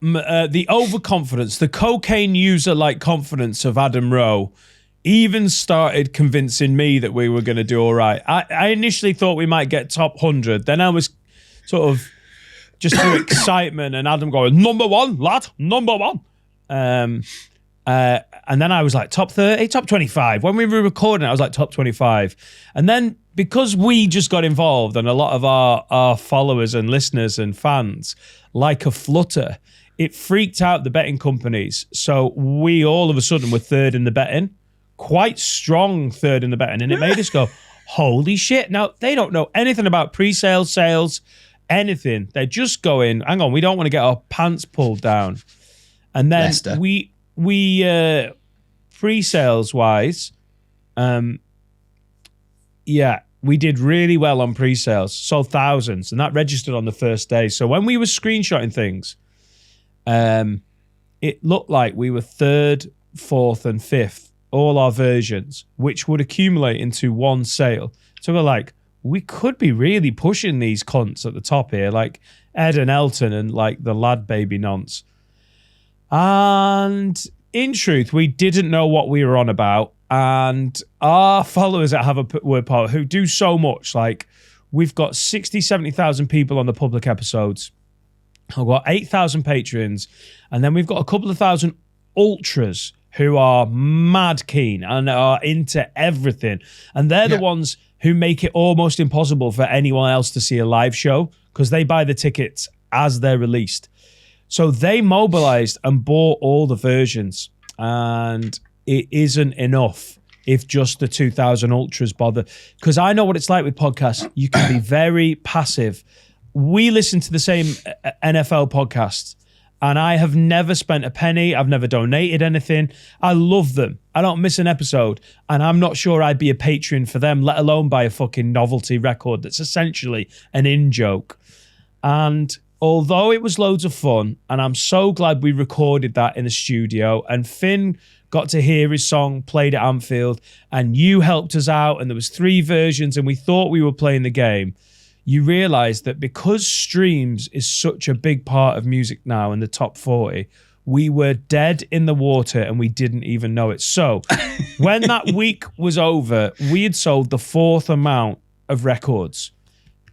the overconfidence, the cocaine user-like confidence of Adam Rowe even started convincing me that we were going to do all right. I initially thought we might get top 100. Then I was sort of just through excitement and Adam going, number one, lad, number one. And then I was like, top 30, top 25. When we were recording, I was like, top 25. And then because we just got involved and a lot of our followers and listeners and fans, like a flutter, it freaked out the betting companies. So we all of a sudden were third in the betting, quite strong third in the betting. And it made us go, holy shit. Now, they don't know anything about pre-sale, sales, anything. They're just going, hang on, we don't want to get our pants pulled down. And then Leicester. we pre-sales wise, we did really well on pre-sales, sold thousands, and that registered on the first day. So when we were screenshotting things, it looked like we were third, fourth, and fifth, all our versions, which would accumulate into one sale. So we're like, we could be really pushing these cunts at the top here, like Ed and Elton and like the lad baby nonce. And in truth, we didn't know what we were on about. And our followers at Have a Word Part, who do so much, like we've got 60, 70,000 people on the public episodes. I've got 8,000 patrons. And then we've got a couple of thousand ultras who are mad keen and are into everything. And they're the ones who make it almost impossible for anyone else to see a live show because they buy the tickets as they're released. So they mobilized and bought all the versions, and it isn't enough if just the 2,000 ultras bother. Because I know what it's like with podcasts. You can be very passive. We listen to the same NFL podcasts, and I have never spent a penny. I've never donated anything. I love them. I don't miss an episode, and I'm not sure I'd be a Patreon for them, let alone buy a fucking novelty record that's essentially an in-joke. And although it was loads of fun, and I'm so glad we recorded that in the studio, and Finn got to hear his song played at Anfield, and you helped us out, and there was 3 versions, and we thought we were playing the game, you realise that because streams is such a big part of music now in the top 40, we were dead in the water and we didn't even know it. So when that week was over, we had sold the 4th amount of records.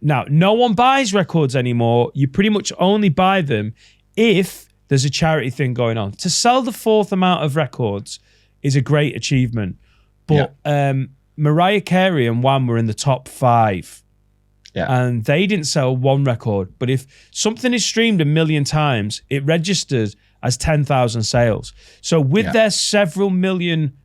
Now, no one buys records anymore. You pretty much only buy them if there's a charity thing going on. To sell the 4th amount of records is a great achievement. But Mariah Carey and Wham were in the top 5. Yeah. And they didn't sell one record. But if something is streamed 1 million times, it registers as 10,000 sales. So with their several million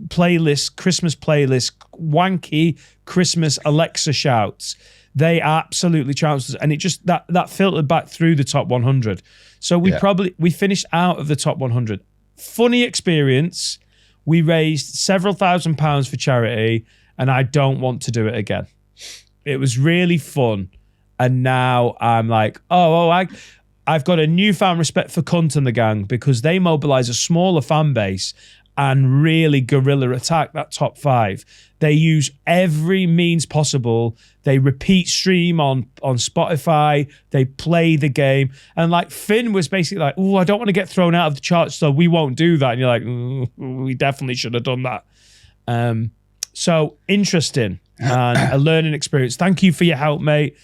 playlists, Christmas playlists, wanky Christmas Alexa shouts, they absolutely trounced us, and it just that filtered back through the top 100. So we finished out of the top 100. Funny experience. We raised several £1,000s for charity, and I don't want to do it again. It was really fun, and now I'm like, I've got a newfound respect for Cunt and the gang because they mobilize a smaller fan base and really guerrilla attack that top 5. They use every means possible. They repeat stream on Spotify. They play the game. And like Finn was basically like, I don't want to get thrown out of the charts, so we won't do that. And you're like, we definitely should have done that. So interesting and a learning experience. Thank you for your help, mate.